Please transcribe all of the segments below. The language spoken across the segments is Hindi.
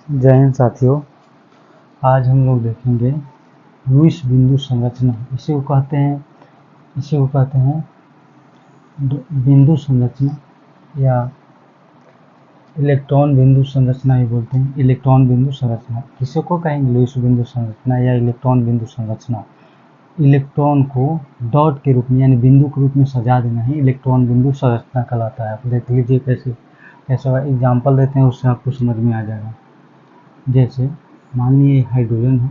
जय हिंद साथियों, आज हम लोग देखेंगे लुईस बिंदु संरचना। इसे को कहते हैं बिंदु संरचना या इलेक्ट्रॉन बिंदु संरचना ही बोलते हैं। इलेक्ट्रॉन बिंदु संरचना किसे को कहेंगे? लुईस बिंदु संरचना या इलेक्ट्रॉन बिंदु संरचना। इलेक्ट्रॉन को डॉट के रूप में यानी बिंदु के रूप में सजा देना ही इलेक्ट्रॉन बिंदु संरचना कहलाता है। आप देख लीजिए कैसे एग्जाम्पल देते हैं, उससे आपको समझ में आ जाएगा। जैसे मान लीजिए हाइड्रोजन है,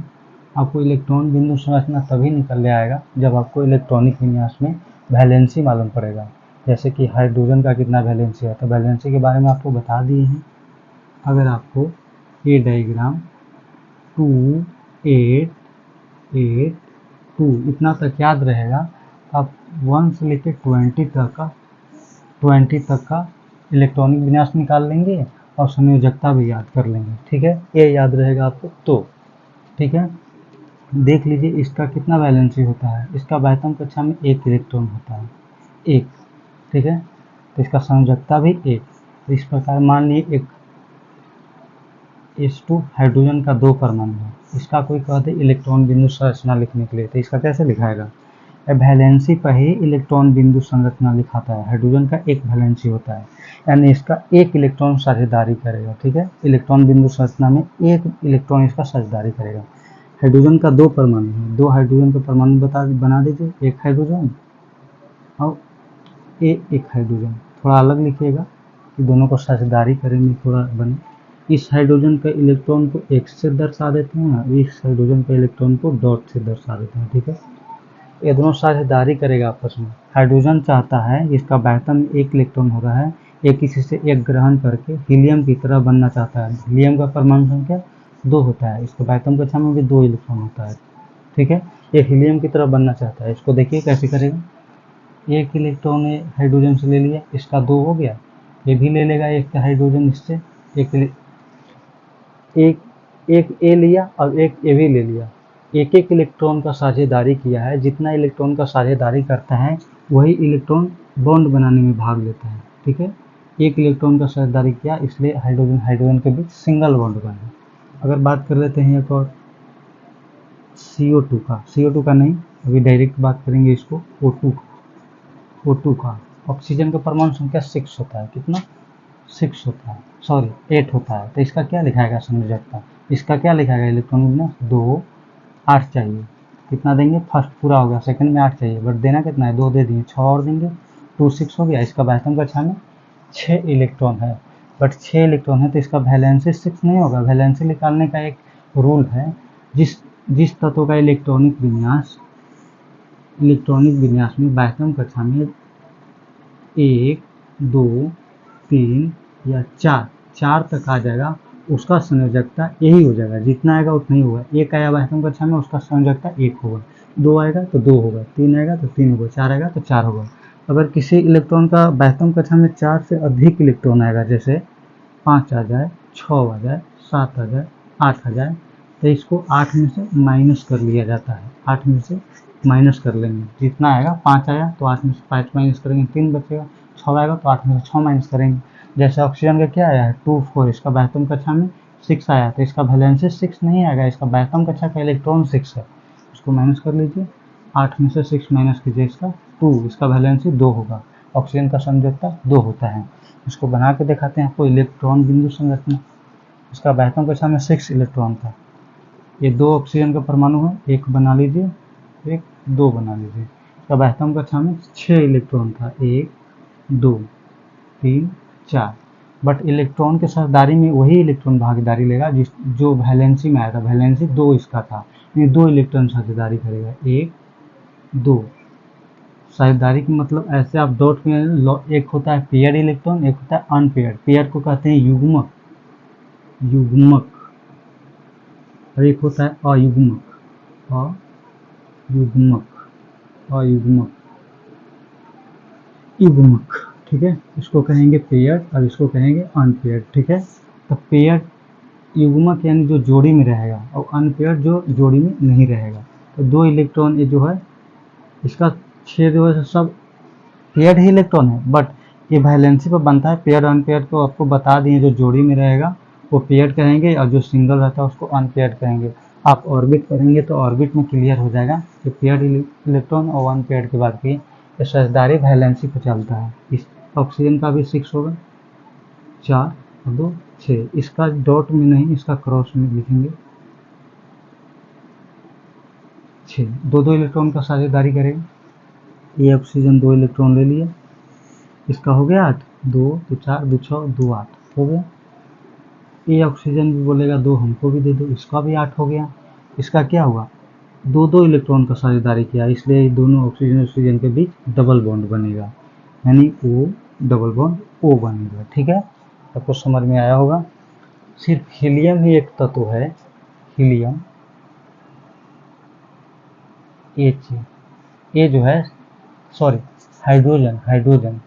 आपको इलेक्ट्रॉन बिंदु संरचना तभी निकल आएगा जब आपको इलेक्ट्रॉनिक विन्यास में वैलेंसी मालूम पड़ेगा। जैसे कि हाइड्रोजन का कितना वैलेंसी है, तो वैलेंसी के बारे में आपको बता दिए हैं। अगर आपको ये डायग्राम 2 8 8 2 इतना तक याद रहेगा, आप 1 से लेकर 20 तक का इलेक्ट्रॉनिक विन्यास निकाल लेंगे और संयोजकता भी याद कर लेंगे। ठीक है, ये याद रहेगा आपको तो ठीक है। देख लीजिए इसका कितना वैलेंसी होता है। इसका वैतम कक्षा में 1 इलेक्ट्रॉन होता है, 1। ठीक है, तो इसका संयोजकता भी 1। तो इस प्रकार मान लीजिए एक H2 हाइड्रोजन का 2 परमाणु है, इसका कोई कहते इलेक्ट्रॉन बिंदु संरचना लिखने के लिए, तो इसका कैसे लिखाएगा? वैलेंसी पर ही इलेक्ट्रॉन बिंदु संरचना लिखाता है। हाइड्रोजन का 1 वैलेंसी होता है, यानी इसका 1 इलेक्ट्रॉन साझेदारी करेगा। ठीक है, इलेक्ट्रॉन बिंदु संरचना में 1 इलेक्ट्रॉन इसका साझेदारी करेगा। हाइड्रोजन का 2 परमाणु है, 2 हाइड्रोजन का परमाणु बना दीजिए, 1 हाइड्रोजन और एक हाइड्रोजन। थोड़ा अलग लिखिएगा कि दोनों को साझेदारी करेंगे, थोड़ा बने। इस हाइड्रोजन का इलेक्ट्रॉन को एक्स से दर्शा देते हैं, इस हाइड्रोजन का इलेक्ट्रॉन को डॉट से दर्शा देते हैं। ठीक है, ये दोनों साझेदारी करेगा आपस में। हाइड्रोजन चाहता है, इसका वैतम 1 इलेक्ट्रॉन हो रहा है, ये किसी से 1 ग्रहण करके हीलियम की तरह बनना चाहता है। हीलियम का परमाणु संख्या 2 होता है, इसके वैतम कक्षा में भी 2 इलेक्ट्रॉन होता है। ठीक है, ये हीलियम की तरह बनना चाहता है। इसको देखिए कैसे करेगा। 1 इलेक्ट्रॉन हाइड्रोजन से ले लिया, इसका 2 हो गया, ये भी ले लेगा 1 हाइड्रोजन इससे, एक ए लिया और एक ए भी ले लिया। एक एक इलेक्ट्रॉन का साझेदारी किया है। जितना इलेक्ट्रॉन का साझेदारी करता है वही इलेक्ट्रॉन बॉन्ड बनाने में भाग लेता है। ठीक है, 1 इलेक्ट्रॉन का साझेदारी किया, इसलिए हाइड्रोजन के बीच सिंगल बॉन्ड बना। अगर बात कर लेते हैं एक और CO2 का नहीं, अभी डायरेक्ट बात करेंगे इसको O2 का। ऑक्सीजन का परमाणु संख्या 6 होता है, कितना? 6 होता है, सॉरी 8 होता है। तो इसका क्या लिखाएगा संयोजकता? इसका क्या लिखाएगा? इलेक्ट्रॉन विन्यास 2 8 चाहिए, कितना देंगे? फर्स्ट पूरा हो गया, सेकंड में 8 चाहिए, बट देना कितना है? 2 दे दिए, 6 और देंगे, 2 6 हो गया। इसका वैतम कक्षा में 6 इलेक्ट्रॉन है, बट 6 इलेक्ट्रॉन है तो इसका वैलेंसी 6 नहीं होगा। वैलेंसी निकालने का एक रूल है, जिस तत्व का इलेक्ट्रॉनिक विन्यास में वैतम कक्षा में 1 2 3 या 4 तक आ जाएगा, उसका संयोजकता यही हो जाएगा। जितना आएगा उतना ही होगा। 1 आया वैतम कक्षा में, उसका संयोजकता 1 होगा। 2 आएगा तो 2 होगा, 3 आएगा तो 3 होगा, 4 आएगा तो 4 होगा। अगर किसी इलेक्ट्रॉन का वैतम कक्षा में 4 से अधिक इलेक्ट्रॉन आएगा, जैसे 5 आ जाए, 6 आ जाए, 7 आ जाए, 8 आ जाए, तो इसको 8 में से माइनस कर लिया जाता है। 8 में से माइनस कर लेंगे, जितना आएगा। 5 आया तो 8 में से 5 माइनस करेंगे, 3 बचेगा। 6 आएगा तो 8 में से 6 माइनस करेंगे। जैसे ऑक्सीजन का क्या आया है 2 4, इसका वैतम कक्षा में 6 आया, तो इसका वैलेंसी 6 नहीं आएगा, इसका वैतम कक्षा का इलेक्ट्रॉन 6 है। उसको माइनस कर लीजिए, 8 में से 6 माइनस कीजिए, इसका 2, इसका वैलेंसी 2 होगा। ऑक्सीजन का संयोजकता 2 होता है। इसको बना के दिखाते हैं आपको, इलेक्ट्रॉन बिंदु संरचना। इसका वैतम कक्षा में 6 इलेक्ट्रॉन था। ये 2 ऑक्सीजन का परमाणु है, 1 बना लीजिए, 1 2 बना लीजिए। इसका वैतम कक्षा में 6 इलेक्ट्रॉन था, 1 2 3 4। बट इलेक्ट्रॉन के साझेदारी में वही इलेक्ट्रॉन भागीदारी लेगा जो वैलेंसी में आया था। वैलेंसी 2 इसका था, ये 2 इलेक्ट्रॉन साझेदारी करेगा, 1 2। साझेदारी की मतलब ऐसे आप डॉट में, एक होता है पेयर इलेक्ट्रॉन, एक होता है अनपेयर। पेयर को कहते हैं युग्मक, और एक होता है युग्मक। ठीक है, इसको कहेंगे पेयर और इसको कहेंगे अनपेयर। ठीक है, तो पेयर युग्मक यानी जो जोड़ी में रहेगा, और अनपेयर जो जोड़ी में नहीं रहेगा। तो 2 इलेक्ट्रॉन ये जो है, इसका 6 जो है सब पेयर ही इलेक्ट्रॉन है, बट ये वैलेंसी पर बनता है। पेयर अनपेयर को आपको बता दिए, जो जोड़ी में रहेगा वो पेयर्ड कहेंगे, और जो सिंगल रहता है उसको अनपेयर्ड कहेंगे। आप ऑर्बिट करेंगे तो ऑर्बिट में क्लियर हो जाएगा कि पेयर्ड इलेक्ट्रॉन और अनपेयर्ड की बात की। ये साझेदारी वैलेंसी पर चलता है। इस ऑक्सीजन का भी 6 होगा, 4 और 2 6। इसका डॉट में नहीं, इसका क्रॉस में लिखेंगे 6। 2 इलेक्ट्रॉन का साझेदारी करेगा। ये ऑक्सीजन 2 इलेक्ट्रॉन ले लिया, इसका हो गया 8, 2 तो 4, 2 6, 2 8 हो गया। ये ऑक्सीजन भी बोलेगा 2 हमको भी दे दो, इसका भी 8 हो गया। इसका क्या हुआ, 2 इलेक्ट्रॉन का साझेदारी किया, इसलिए दोनों ऑक्सीजन के बीच डबल बॉन्ड बनेगा, यानी O डबल बॉन्ड O बनेगा। ठीक है, आपको समझ में आया होगा। सिर्फ हीलियम ही एक तत्व है, हीलियम H, ये जो है सॉरी हाइड्रोजन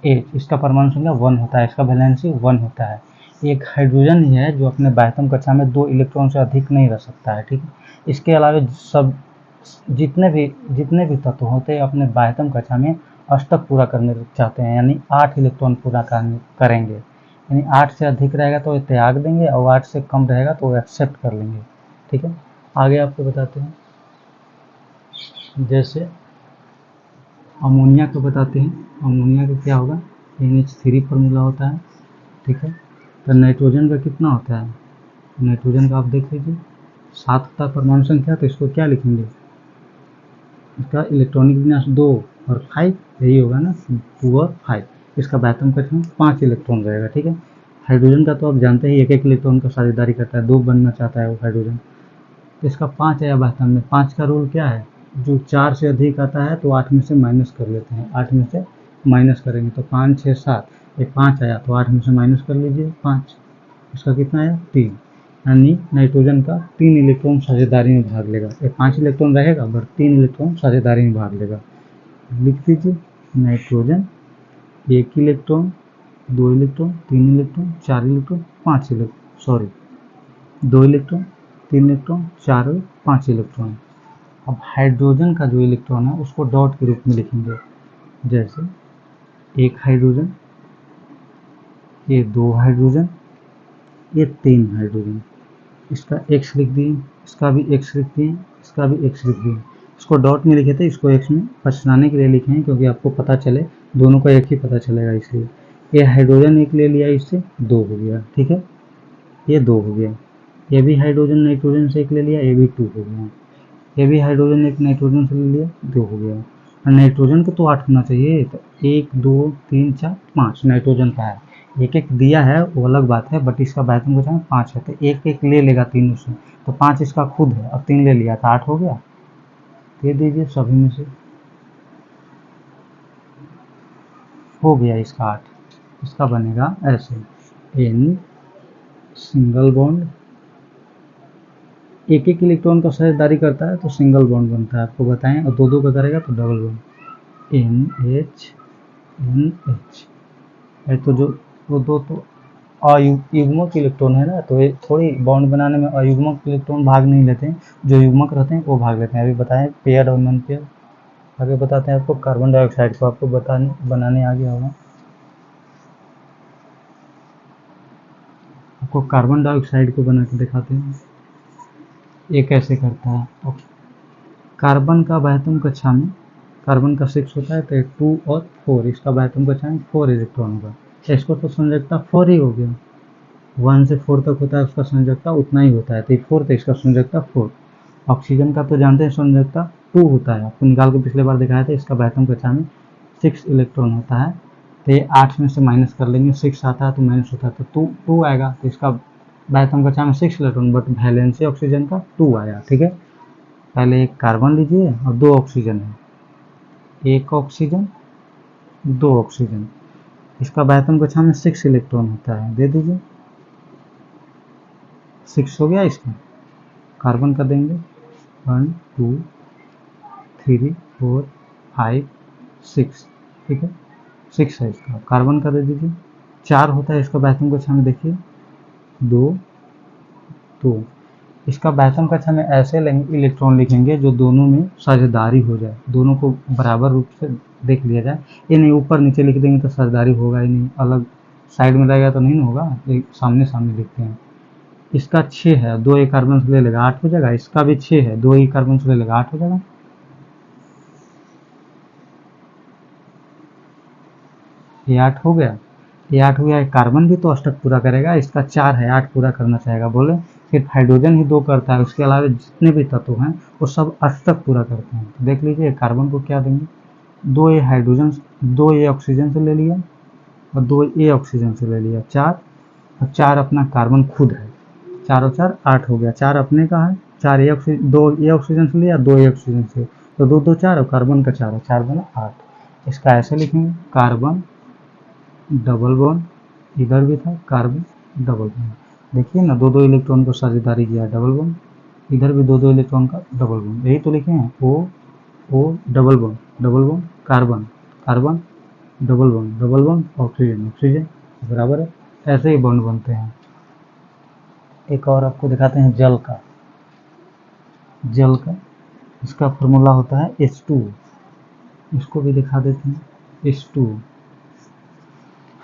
H, इसका परमाणु संख्या 1 होता है, इसका वैलेंसी 1 होता है। एक हाइड्रोजन ही है जो अपने बाह्यतम कक्षा में 2 इलेक्ट्रॉन से अधिक नहीं रह सकता है। ठीक है, इसके अलावा सब जितने भी तत्व होते हैं अपने बाह्यतम कक्षा में अष्टक पूरा करने चाहते हैं, यानी 8 इलेक्ट्रॉन पूरा करेंगे। यानी 8 से अधिक रहेगा तो त्याग देंगे, और 8 से कम रहेगा तो एक्सेप्ट कर लेंगे। ठीक है, आगे आपको बताते हैं। जैसे अमोनिया को बताते हैं। अमोनिया का क्या होगा, NH3 फार्मूला होता है। ठीक है, तो नाइट्रोजन का कितना होता है, नाइट्रोजन का आप देख लीजिए 7 होता है परमाणु संख्या, तो इसको क्या लिखेंगे, इसका इलेक्ट्रॉनिक विन्यास 2 और 5, यही होगा ना, 2 और 5। इसका बाह्यतम कक्षा में 5 इलेक्ट्रॉन रहेगा। ठीक है, हाइड्रोजन का तो आप जानते ही 1 इलेक्ट्रॉन का साझेदारी करता है, 2 बनना चाहता है वो हाइड्रोजन, तो इसका 5 आया बाह्यतम में। 5 का रूल क्या है, जो 4 से अधिक आता है तो 8 में से माइनस कर लेते हैं, 8 में से माइनस करेंगे तो 5 6 7, ये 5 आया तो 8 में से माइनस कर लीजिए 5, इसका कितना आया 3, यानी नाइट्रोजन का 3 इलेक्ट्रॉन साझेदारी में भाग लेगा। ये 5 इलेक्ट्रॉन रहेगा बट 3 इलेक्ट्रॉन साझेदारी में भाग लेगा। लिख दीजिए nitrogen 1 electron, 2 electron, 3 electron, 4 electron, 5 electron, sorry 2 electron, 3 electron, 4 और 5 इलेक्ट्रॉन। अब हाइड्रोजन का जो इलेक्ट्रॉन है उसको डॉट के रूप में लिखेंगे, जैसे 1 हाइड्रोजन, ये 2 हाइड्रोजन, ये 3 हाइड्रोजन। इसका x लिख दिए, इसका भी x लिख दिए, इसका भी x लिख दिए। इसको डॉट में लिखे थे, इसको x में पछताने के लिए लिखे हैं क्योंकि आपको पता चले, दोनों का एक ही पता चलेगा इसलिए। ये हाइड्रोजन एक ले लिया, इससे 2 हो गया। ठीक है, ये 2 हो गया। ये भी हाइड्रोजन नाइट्रोजन से एक ले लिया, ये भी 2 हो गया। ये भी हाइड्रोजन एक नाइट्रोजन से ले लिया, 2 हो गया। और नाइट्रोजन को तो 8 होना चाहिए, तो 1 2 3 4 5 नाइट्रोजन का है। एक एक दिया है वो अलग बात है, बट इसका बाह्यतम कक्षा में 5 है, तो एक एक ले लेगा तीनों से, तो 5 इसका खुद है और 3 ले लिया था, 8 हो गया। दे दीजिए सभी में से, हो गया इसका 8। इसका बनेगा ऐसे, N सिंगल बॉन्ड, एक एक इलेक्ट्रॉन का साझेदारी करता है तो सिंगल बॉन्ड बनता है, आपको बताएं, और 2 का करेगा तो डबल बॉन्ड, NH NH। तो जो वो 2 तो अयुग्मक इलेक्ट्रॉन है ना, तो ये थोड़ी बॉन्ड बनाने में अयुग्मक इलेक्ट्रॉन भाग नहीं लेते हैं, जो युग्मक रहते हैं वो भाग लेते हैं। अभी बताएं पेयर और नॉन पेयर। आगे बताते हैं आपको कार्बन डाइऑक्साइड को, आपको बनाने आ गया होगा। आपको कार्बन डाइऑक्साइड को बना के दिखाते हैं, ये कैसे करता है। तो कार्बन का बाह्यतम कक्षा में, कार्बन का 6 होता है तो 2 और 4, इसका बाह्यतम कक्षा में 4 इलेक्ट्रॉन होगा। इसको तो संयोजकता 4 ही हो गया, 1 से 4 तक होता है उसका संयोजकता उतना ही होता है, तो 4 तो इसका संयोजकता 4। ऑक्सीजन का तो जानते हैं संयोजकता 2 होता है, आपको निकाल के पिछले बार दिखाया था। इसका बाह्यतम कक्षा में 6 इलेक्ट्रॉन होता है, तो ये 8 में से माइनस कर लेंगे, 6 आता है तो माइनस होता है तो 2 आएगा, तो इसका बाह्यतम कक्षा में 6 इलेक्ट्रॉन, बट वैलेंसी ऑक्सीजन का 2 आया। ठीक है, पहले एक कार्बन लीजिए और 2 ऑक्सीजन है, 1 ऑक्सीजन 2 ऑक्सीजन, इसका बाह्यतम कक्षा में 6 इलेक्ट्रॉन होता है, दे दीजिए 6 हो गया। इसका कार्बन का देंगे 1 2 3 4 5 6, ठीक है 6 है इसका। कार्बन का दे दीजिए 4 होता है इसका बाह्यतम कक्षा में, देखिए 2 2। इसका बाह्यतम कक्षा में ऐसे इलेक्ट्रॉन लिखेंगे जो दोनों में साझेदारी हो जाए, दोनों को बराबर रूप से देख लिया जाए। ये नहीं ऊपर नीचे लिख देंगे तो साझेदारी होगा ही नहीं, अलग साइड में रहेगा तो नहीं ना होगा, एक सामने सामने लिखते हैं। इसका 6 है, 2 एक कार्बन से ले लेगा 8 हो जाएगा। इसका भी 6 है, 2 एक कार्बन से ले लेगा 8 हो जाएगा। ये 8 हो गया, ये 8 हो गया। कार्बन भी तो अष्टक पूरा करेगा, इसका 4 है, 8 पूरा करना चाहेगा बोले। सिर्फ हाइड्रोजन ही 2 करता है, उसके अलावा जितने भी तत्व हैं वो सब अष्टक पूरा करते हैं। तो देख लीजिए कार्बन को क्या देंगे, 2 ए हाइड्रोजन, 2 ए ऑक्सीजन से ले लिया और 2 ए ऑक्सीजन से ले लिया, 4, और 4 अपना कार्बन खुद है। 4 और 4 8 हो गया, 4 अपने का है, 4 ए ऑक्सीजन, 2 ए ऑक्सीजन से लिया, 2 ए ऑक्सीजन से, तो 2 2 4 और कार्बन का 4 है, 4 बना 8। इसका ऐसे लिखेंगे, कार्बन डबल बॉन्ड, इधर भी था कार्बन डबल बॉन्ड। देखिए ना, 2 2 इलेक्ट्रॉन को साझेदारी किया, डबल बॉन्ड, इधर भी 2 2 इलेक्ट्रॉन का डबल बॉन्ड, यही तो लिखे हैं। O double bond, double bond, carbon carbon, double bond oxygen oxygen, बराबर है। ऐसे ही बॉन्ड बनते हैं। एक और आपको दिखाते हैं जल का। जल का इसका फॉर्मूला होता है H2, इसको भी दिखा देते हैं। H2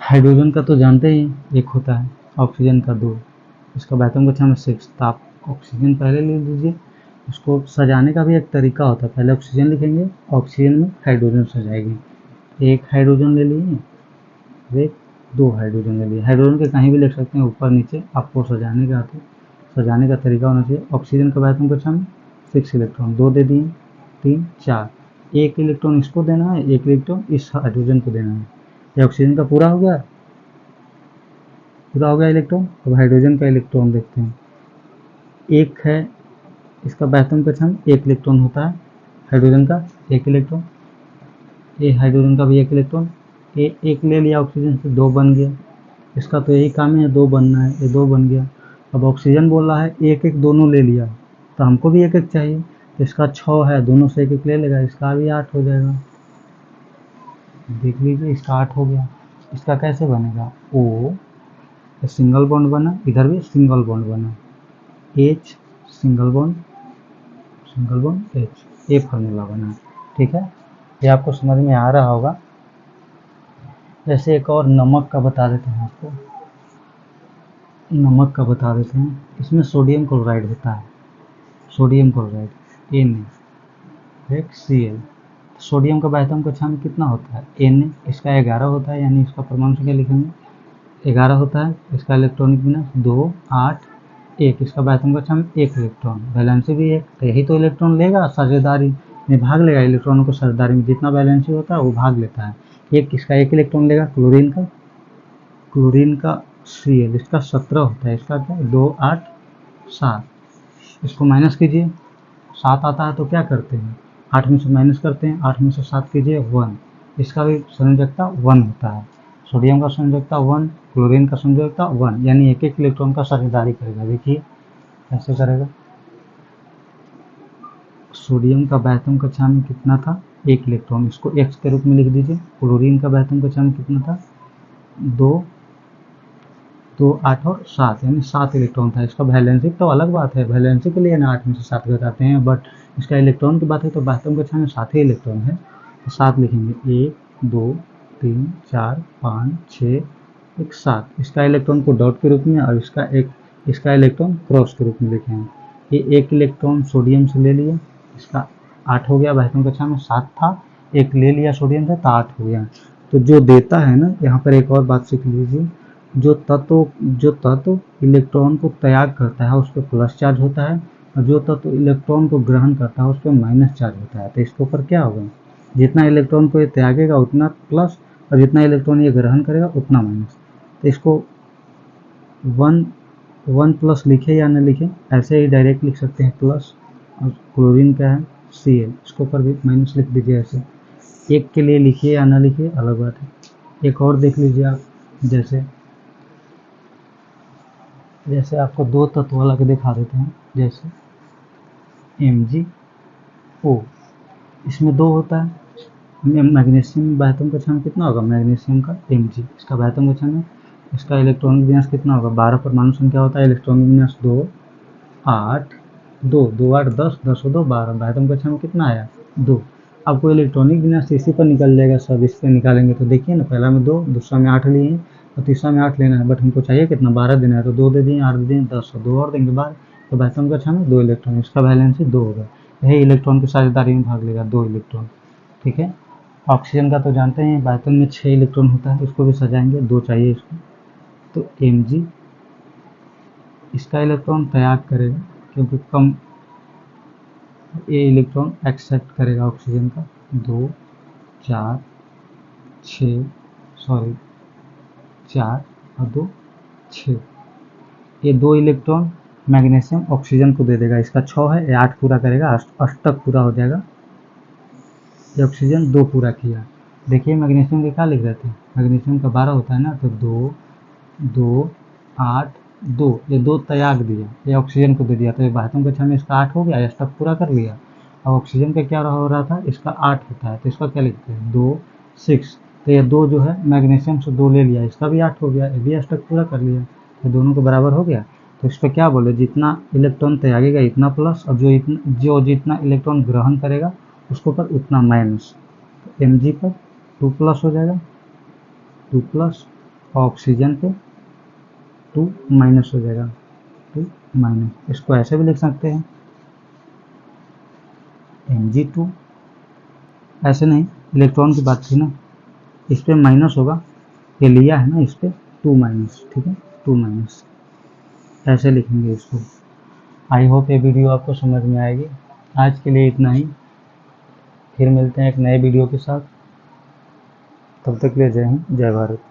हाइड्रोजन का तो जानते ही, एक होता है, ऑक्सीजन का 2, इसका बातम कक्षा में 6। तो आप ऑक्सीजन पहले ले लीजिए। उसको सजाने का भी एक तरीका होता है, पहले ऑक्सीजन लिखेंगे, ऑक्सीजन में हाइड्रोजन सजाएगी। एक हाइड्रोजन ले लिए, एक 2 हाइड्रोजन ले लिए। हाइड्रोजन के कहीं भी लिख सकते हैं, ऊपर नीचे, आपको सजाने का आता है, सजाने का तरीका होना चाहिए। ऑक्सीजन का बातम कक्षा में 6 इलेक्ट्रॉन, 2 दे दिए, 3 4, एक इलेक्ट्रॉन इसको देना है, एक इलेक्ट्रॉन इस हाइड्रोजन को देना है। ये ऑक्सीजन का पूरा हो गया, पूरा हो गया इलेक्ट्रॉन। अब हाइड्रोजन का इलेक्ट्रॉन देखते हैं, एक है, इसका बातम कक्षा में 1 इलेक्ट्रॉन होता है, हाइड्रोजन का 1 इलेक्ट्रॉन, ये हाइड्रोजन का भी 1 इलेक्ट्रॉन, ये 1 ले लिया ऑक्सीजन से, 2 बन गया। इसका तो यही काम है, 2 बनना है, ये 2 बन गया। अब ऑक्सीजन बोल रहा है 1 1 दोनों ले लिया, तो हमको भी 1 1 चाहिए, तो इसका 6 है, दोनों से 1 1 ले लेगा, इसका भी 8 हो जाएगा। देख लीजिए इसका 8 हो गया। इसका कैसे बनेगा, O सिंगल बॉन्ड बना, इधर भी सिंगल बॉन्ड बना, H सिंगल बॉन्ड H, ये फार्मूला बना। ठीक है, ये आपको समझ में आ रहा होगा। जैसे एक और नमक का बता देते हैं आपको, नमक का बता देते हैं। इसमें सोडियम क्लोराइड होता है, सोडियम क्लोराइड NaCl। सोडियम का बातम कक्षा में कितना होता है, Na, इसका 11 होता है, यानी इसका परमाणु संख्या लिखेंगे 11 होता है। इसका इलेक्ट्रॉनिक विन्यास 2 8 1, इसका बातम कक्षा में 1 इलेक्ट्रॉन, वैलेंसी भी 1, तो यही तो इलेक्ट्रॉन लेगा, साझेदारी में भाग लेगा, इलेक्ट्रॉनों को साझेदारी में जितना वैलेंसी होता है वो भाग लेता है। एक इसका 1 इलेक्ट्रॉन लेगा, क्लोरीन का Cl, इसका 17 होता है, इसका क्या 2 8 7, इसको माइनस कीजिए, 7 आता है तो क्या करते हैं, 8 में से माइनस करते हैं, 8 में से 7 कीजिए 1, इसका भी संयोजकता 1 होता है। सोडियम का संयोजकता 1, क्लोरीन का संयोजकता 1, यानी 1 1 इलेक्ट्रॉन का साझेदारी करेगा। देखिए कैसे करेगा, सोडियम का बातम कक्षा में कितना था, 1 इलेक्ट्रॉन, इसको x के रूप में लिख दीजिए। क्लोरीन का बातम कक्षा में कितना था, 2 2 8 और 7, यानी 7 इलेक्ट्रॉन था। इसका वैलेंसी तो अलग बात है, वैलेंसी के लिए ना 8 में से 7 घटाते हैं, बट इसका इलेक्ट्रॉन की बात है तो बातम कक्षा में 7 ही इलेक्ट्रॉन है, तो 7 लिखेंगे, 1 2 3 4 5 6 1 7। इसका इलेक्ट्रॉन को डॉट के रूप में और इसका इलेक्ट्रॉन क्रॉस के रूप में लिखेंगे। ये 1 इलेक्ट्रॉन सोडियम से ले लिया, इसका 8 हो गया, बातम कक्षा में 7 था, 1 ले लिया सोडियम से तो 8 हो गया। तो जो देता है ना, यहाँ पर एक और बात सीख लीजिए, जो तत्व इलेक्ट्रॉन को त्याग करता है उस पर प्लस चार्ज होता है, और जो तत्व इलेक्ट्रॉन को ग्रहण करता है उस पर माइनस चार्ज होता है। तो इसके ऊपर क्या होगा, जितना इलेक्ट्रॉन को ये त्यागेगा उतना प्लस, और जितना इलेक्ट्रॉन ये ग्रहण करेगा उतना माइनस। तो इसको 1 प्लस लिखे या न लिखे, ऐसे ही डायरेक्ट लिख सकते हैं प्लस, और क्लोरीन का है Cl, इसके ऊपर भी माइनस लिख दीजिए। ऐसे एक के लिए लिखिए या ना लिखिए अलग बात है। एक और देख लीजिए आप, जैसे आपको 2 तत्व वाला के दिखा देते हैं, जैसे MgO, इसमें 2 होता है। मैग्नीशियम बातम कक्षा में कितना होगा, मैग्नीशियम का Mg, इसका बातम कक्षा में, इसका इलेक्ट्रॉनिक विन्यास कितना होगा, 12 परमाणु संख्या होता है, इलेक्ट्रॉनिक विन्यास 2 8 2 2 8 10 10 2 12, बातम कक्षा में कितना आया 2। आपको इलेक्ट्रॉनिक विन्यास इसी पर निकल जाएगा सब, इस पर निकालेंगे तो देखिए ना, पहला में 2, दूसरा में 8 लिए हैं, और तीसरा में 8 लेना है, बट हमको चाहिए कितना 12 देना है, तो 2 दे दिए, 8 दे दिए, 10, 2 और देंगे बाद, तो बहत्तर कक्षा में 2 इलेक्ट्रॉन, इसका वैलेंसी 2 होगा, यही इलेक्ट्रॉन की साझेदारी में भाग लेगा 2 इलेक्ट्रॉन। ठीक है, ऑक्सीजन का तो जानते हैं 72 में 6 इलेक्ट्रॉन होता है, इसको भी सजाएंगे, 2 चाहिए इसको, तो Mg इसका इलेक्ट्रॉन त्याग करेगा क्योंकि कम ये इलेक्ट्रॉन एक्सेप्ट करेगा ऑक्सीजन का, 2 4 6 सॉरी 4 और 2 6, ये 2 इलेक्ट्रॉन मैग्नीशियम ऑक्सीजन को दे देगा, इसका 6 है, ये 8 पूरा करेगा, अष्टक पूरा हो जाएगा, ये ऑक्सीजन 2 पूरा किया। देखिए मैग्नीशियम के क्या लिख रहे थे, मैग्नीशियम का 12 होता है ना, तो 2 2 8 2, ये 2 त्याग दिया, ये ऑक्सीजन को दे दिया, तो ये 72 कक्षा में इसका 8 हो गया, अष्टक पूरा कर लिया। अब ऑक्सीजन का क्या हो रहा था, इसका 8 होता है, तो इसका क्या लिखते हैं 2 6, तो ये 2 जो है मैग्नीशियम से 2 ले लिया, इसका भी 8 हो गया, ये भी अष्टक पूरा कर लिया, तो दोनों को बराबर हो गया। तो इस पर क्या बोले, जितना इलेक्ट्रॉन त्यागेगा इतना प्लस, और जो जितना इलेक्ट्रॉन ग्रहण करेगा उसको पर उतना माइनस, तो Mg पर 2 प्लस हो जाएगा, 2 प्लस, ऑक्सीजन पे 2 माइनस हो जाएगा, 2 माइनस, इसको ऐसे भी लिख सकते हैं Mg2, ऐसे नहीं, इलेक्ट्रॉन की बात थी ना, इस पे माइनस होगा, ये लिया है ना, इस पे 2 माइनस, ठीक है 2 माइनस, ऐसे लिखेंगे इसको। आई होप ये वीडियो आपको समझ में आएगी। आज के लिए इतना ही, फिर मिलते हैं एक नए वीडियो के साथ, तब तक के लिए जय हिंद जय भारत।